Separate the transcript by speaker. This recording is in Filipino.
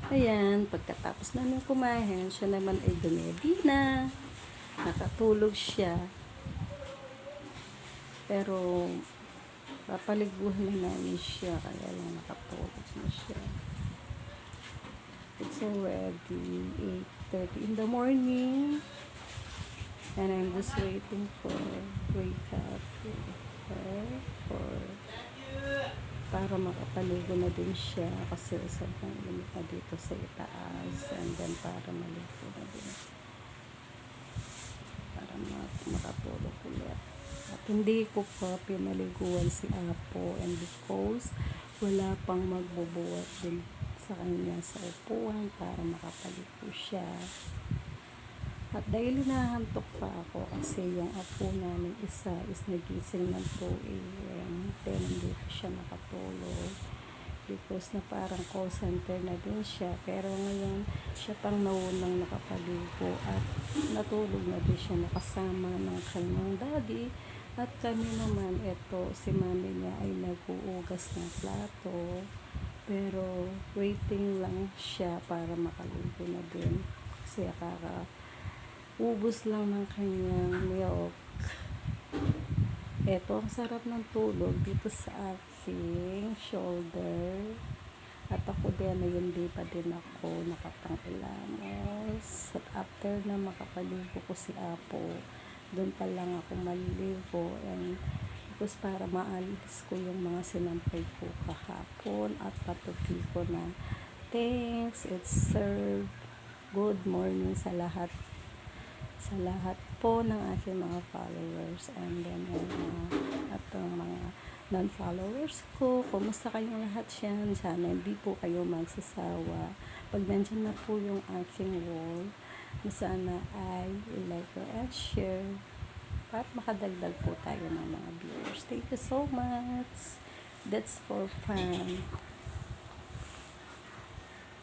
Speaker 1: Ayan, pagkatapos namin kumain, siya naman ay dumedi na. Nakatulog siya. Pero, papaliguan na namin siya, kaya lang nakatulog na siya. It's already 8:30 in the morning. And I'm just waiting for wake up for para makapaligo na din siya kasi sobrang init na dito sa itaas, and then para maligo na din para makatulog ulit. At hindi ko pa pinaliguan si Apo, and because wala pang magbubuhat din sa kanya sa upuan para makapaligo siya. At dahil nahantok pa ako kasi yung apo namin isa is nagising ng 2 a.m. Then hindi pa siya nakatulog because na parang call center na din siya. Pero ngayon siya pang naunang nakapaligo at natulog na din siya nakasama ng kanyang daddy. At kami naman, eto, si mami niya ay nag-uugas ng plato. Pero waiting lang siya para makaligo na din kasi ubos lang ng kanyang milk. Eto, ang sarap ng tulog dito sa aking shoulder. At ako din, hindi pa din ako nakapangilamos. At after na makapaligo ko si Apo, doon pa lang ako maliligo. And because para maalis ko yung mga sinampay ko kahapon at patuloy ko na thanks, it's served. Good morning sa lahat po ng aking mga followers, and then at mga non-followers ko, kumusta kayong lahat yan? Sana hindi po kayo magsasawa pag nandyan na po yung aking wall, na sana ay like and share para makadagdag po tayo ng mga viewers. Thank you so much. That's for fun.